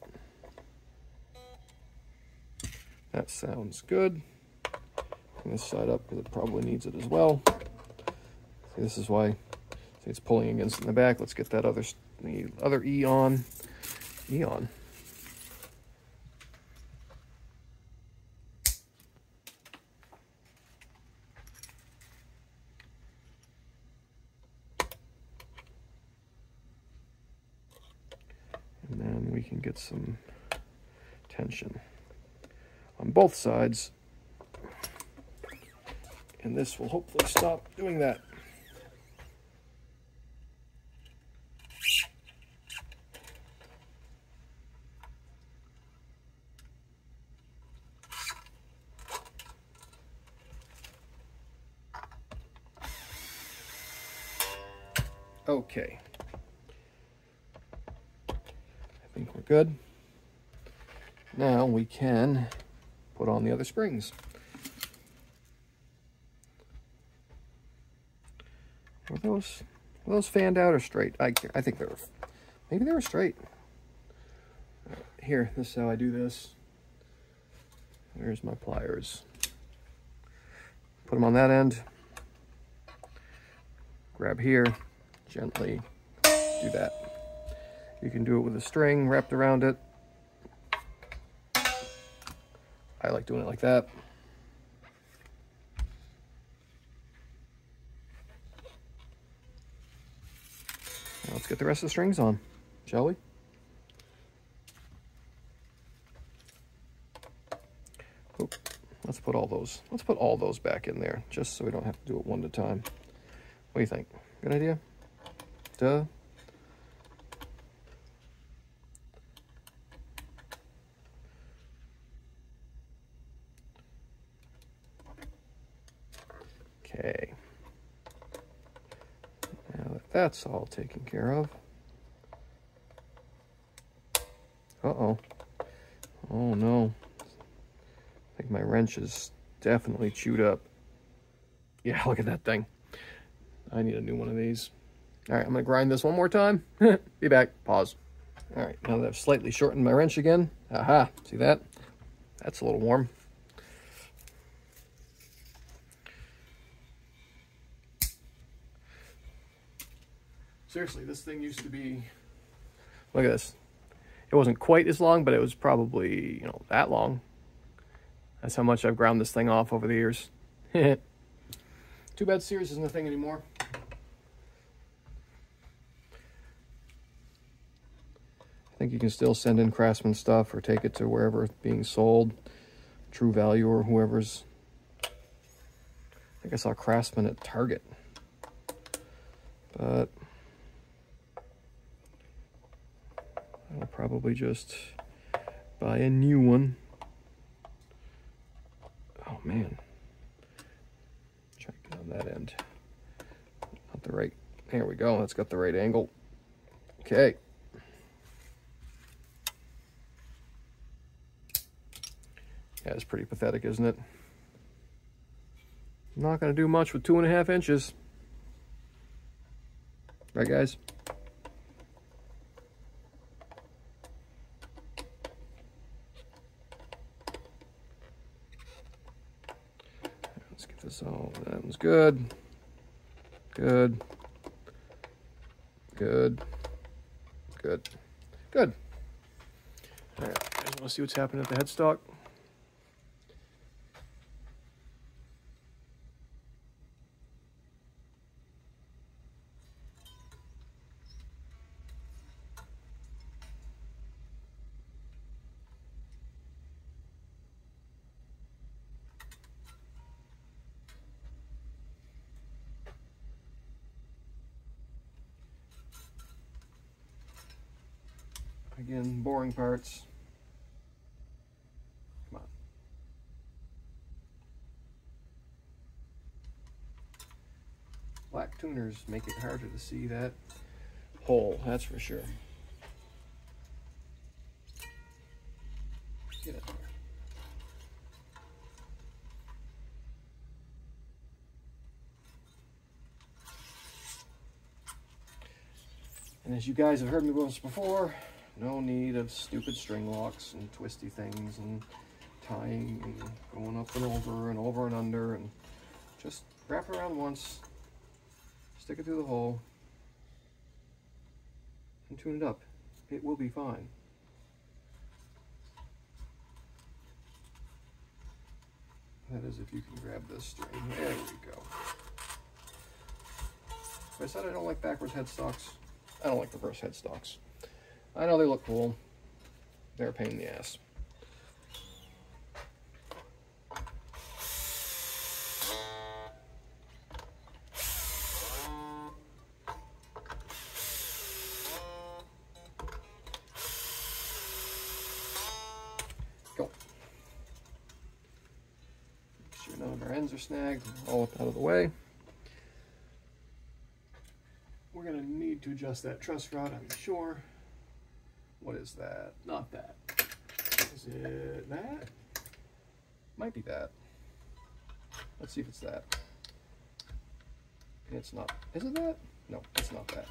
That sounds good. Bring this side up because it probably needs it as well. See, this is why it's pulling against it in the back. Let's get that the other E on. E on. And then we can get some tension on both sides. And this will hopefully stop doing that. Okay. I think we're good. Now we can put on the other springs. Were those fanned out or straight? I think they were, maybe they were straight. Here, this is how I do this. There's my pliers. Put them on that end. Grab here, gently do that. You can do it with a string wrapped around it. I like doing it like that. Now let's get the rest of the strings on, shall we? those. Let's put all those back in there, just so we don't have to do it one at a time. What do you think? Good idea? Duh. Okay. Now that that's all taken care of. Uh-oh. Oh no. I think my wrench is definitely chewed up. Yeah, look at that thing. I need a new one of these. All right, I'm gonna grind this one more time. Be back. Pause. All right, now that I've slightly shortened my wrench again. Aha, see that? That's a little warm. Seriously, this thing used to be, look at this. It wasn't quite as long, but it was probably, you know, that long. That's how much I've ground this thing off over the years. Too bad Sears isn't a thing anymore. I think you can still send in Craftsman stuff or take it to wherever it's being sold. True Value or whoever's. I think I saw Craftsman at Target. But I'll probably just buy a new one. Oh man. Try to get on that end. Not the right. There we go. That's got the right angle. Okay. Yeah, it's pretty pathetic, isn't it? I'm not going to do much with 2.5 inches. Right, guys? Let's get this all. That one's good. Good. Good. Good. Good. All right, I just want to see what's happening at the headstock. Again, boring parts. Come on. Black tuners make it harder to see that hole, that's for sure. Get it there. And as you guys have heard me once before, no need of stupid string locks and twisty things and tying and going up and over and under, and just wrap it around once, stick it through the hole, and tune it up. It will be fine. That is if you can grab this string. There we go. I said I don't like backwards headstocks. I don't like reverse headstocks. I know they look cool. They're a pain in the ass. Go. Make sure none of our ends are snagged. All up out of the way. We're going to need to adjust that truss rod, I'm sure. What is that? Not that. Is it that? Might be that. Let's see if it's that. It's not. Is it that? No, it's not that.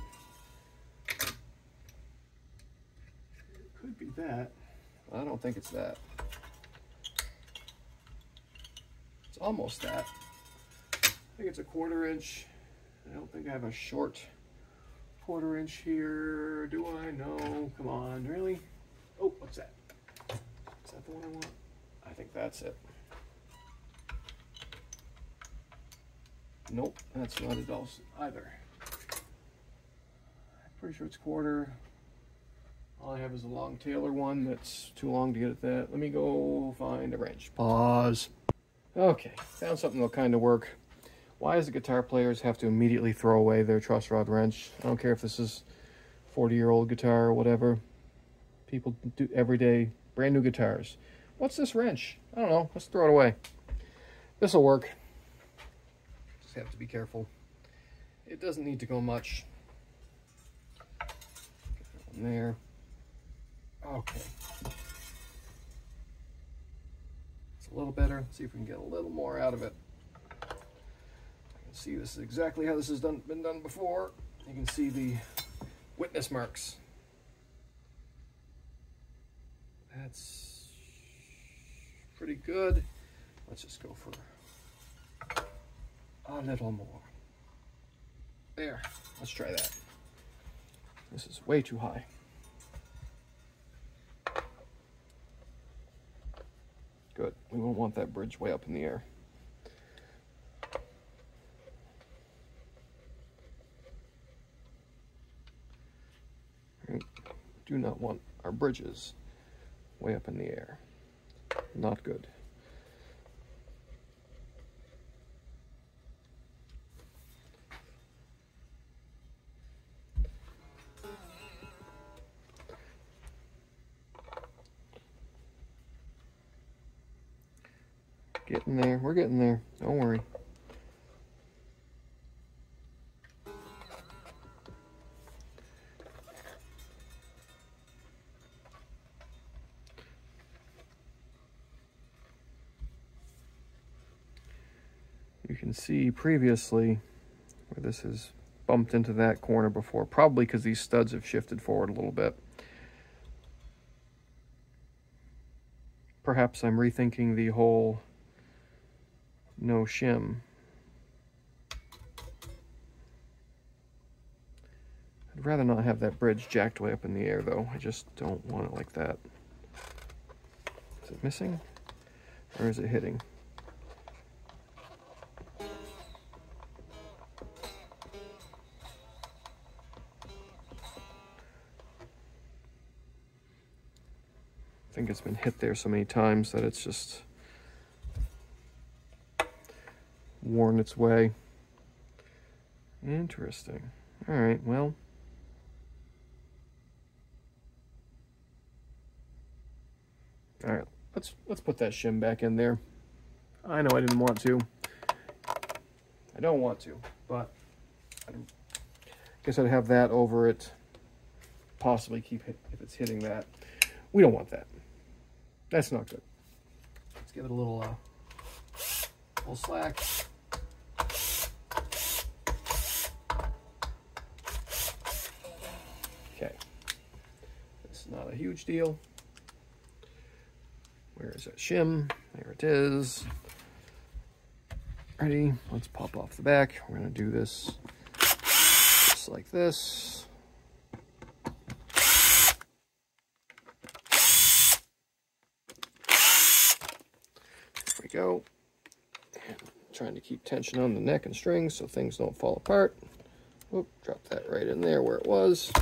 It could be that. I don't think it's that. It's almost that. I think it's a 1/4 inch. I don't think I have a short 1/4 inch here. Do I? No. Come on. Really? Oh, what's that? Is that the one I want? I think that's it. Nope, that's not it either. I'm pretty sure it's 1/4. All I have is a long tailor one that's too long to get at that. Let me go find a wrench. Pause. Okay, found something that'll kind of work. Why does the guitar players have to immediately throw away their truss rod wrench? I don't care if this is 40-year-old guitar or whatever. People do everyday brand new guitars. What's this wrench? I don't know. Let's throw it away. This'll work. Just have to be careful. It doesn't need to go much. Get that one there. Okay. It's a little better. Let's see if we can get a little more out of it. See, this is exactly how this has been done before. You can see the witness marks. That's pretty good. Let's just go for a little more. There, let's try that. This is way too high. Good, we won't want that bridge way up in the air. Do not want our bridges way up in the air. Not good. Getting there. We're getting there. Don't worry. You can see previously where this has bumped into that corner before, probably because these studs have shifted forward a little bit. Perhaps I'm rethinking the whole no shim. I'd rather not have that bridge jacked way up in the air though. I just don't want it like that. Is it missing? Or is it hitting? I think it's been hit there so many times that it's just worn its way. Interesting. All right, well. All right, let's put that shim back in there. I know I didn't want to. I don't want to, but I guess I'd have that over it. Possibly keep it if it's hitting that. We don't want that. That's not good. Let's give it a little slack. Okay. This is not a huge deal. Where is that shim? There it is. Ready? Let's pop off the back. We're going to do this just like this. Go. And trying to keep tension on the neck and strings so things don't fall apart. Whoop, drop that right in there where it was.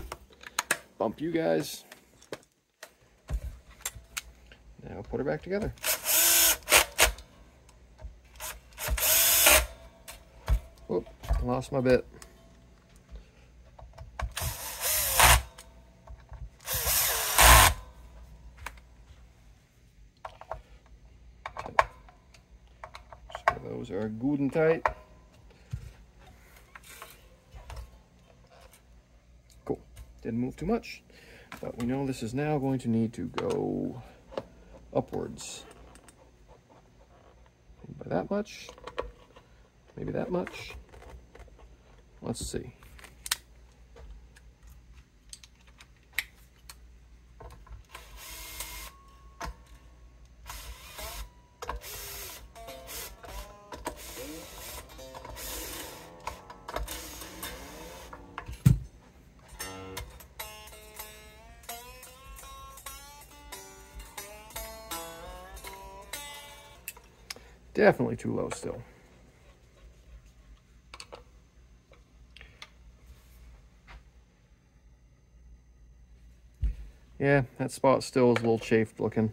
Bump you guys. Now put her back together. Whoop, lost my bit. Those are good and tight. Cool. Didn't move too much, but we know this is now going to need to go upwards. Maybe by that much. Maybe that much. Let's see. Definitely too low still. Yeah, that spot still is a little chafed looking.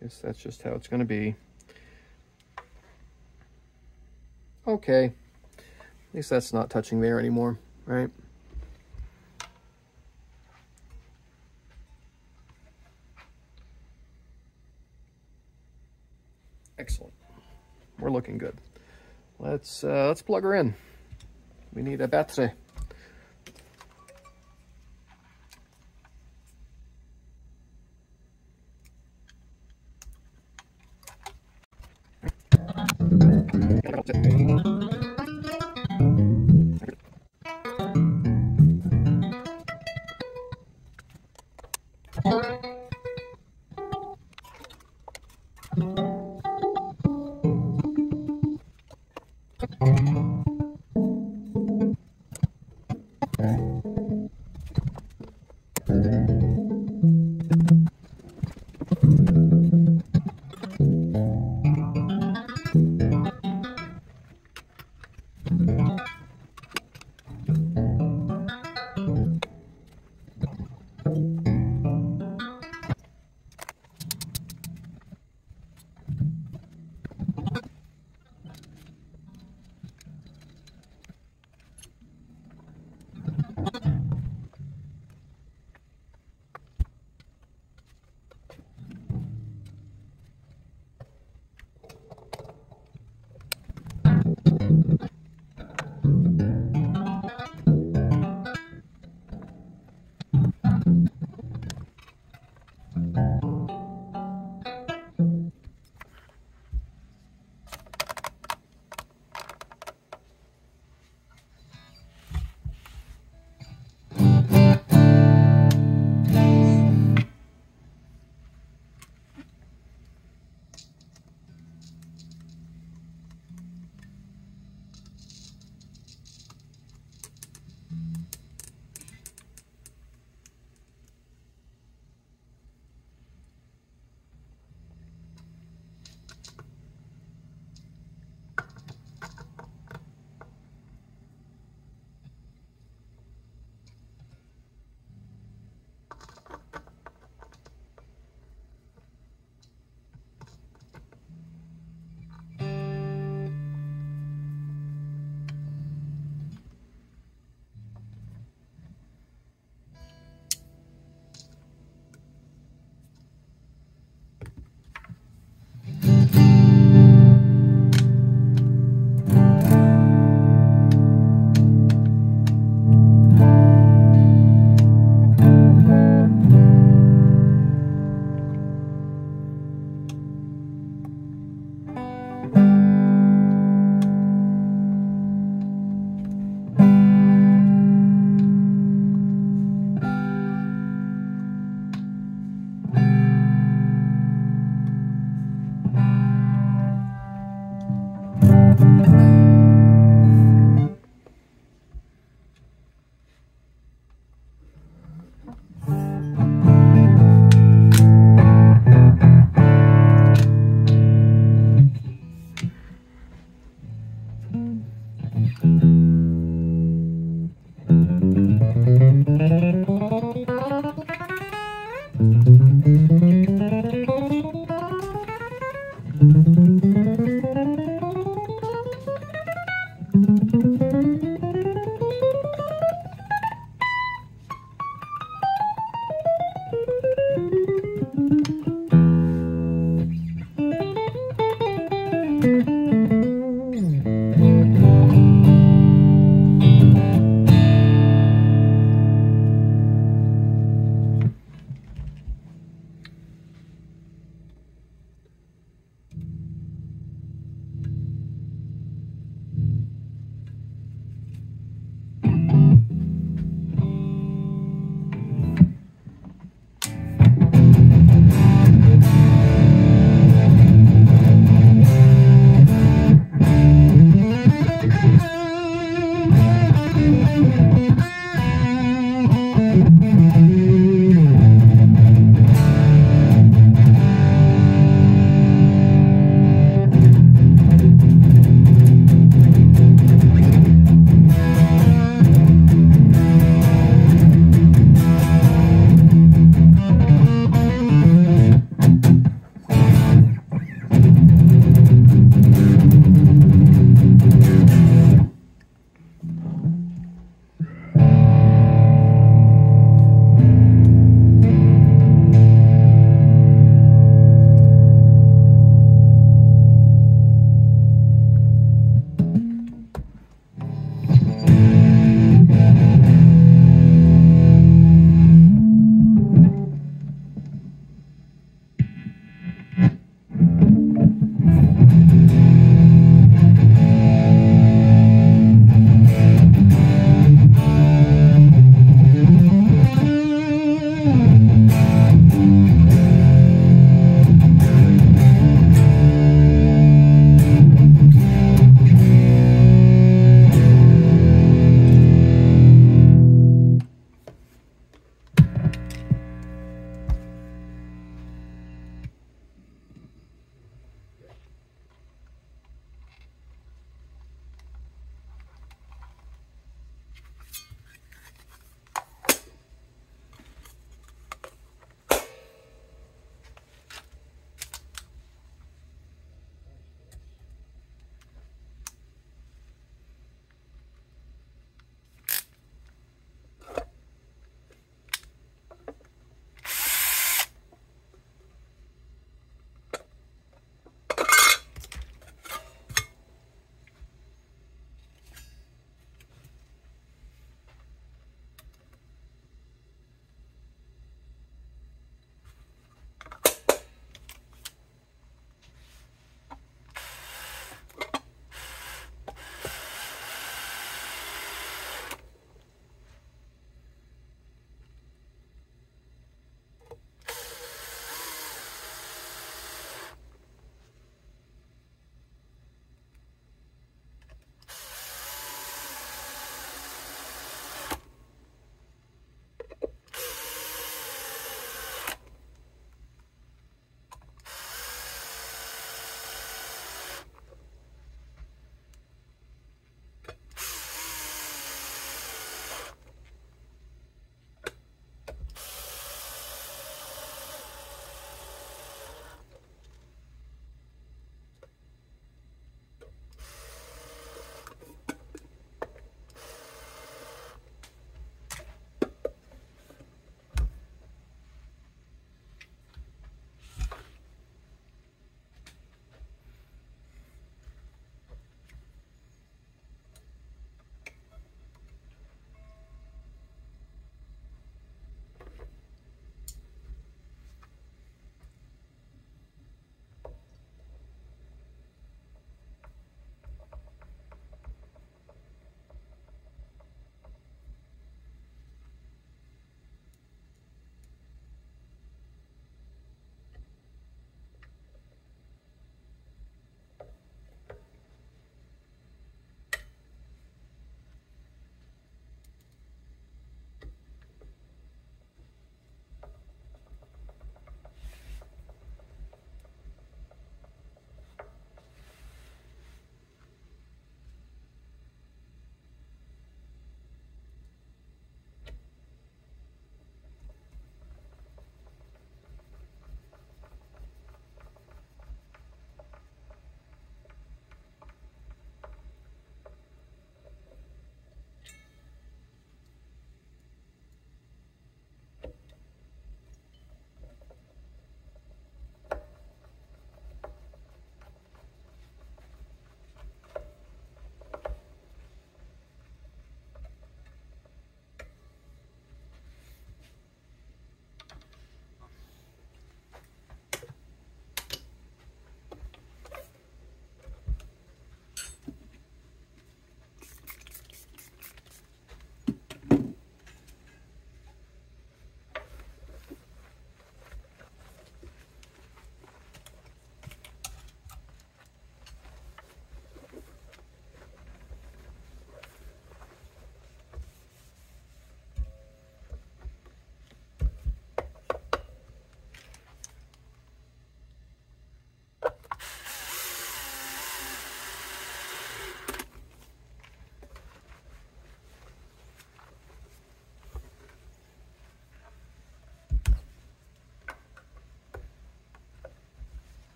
Guess that's just how it's going to be. Okay. At least that's not touching there anymore, right? Excellent. We're looking good. Let's plug her in. We need a battery.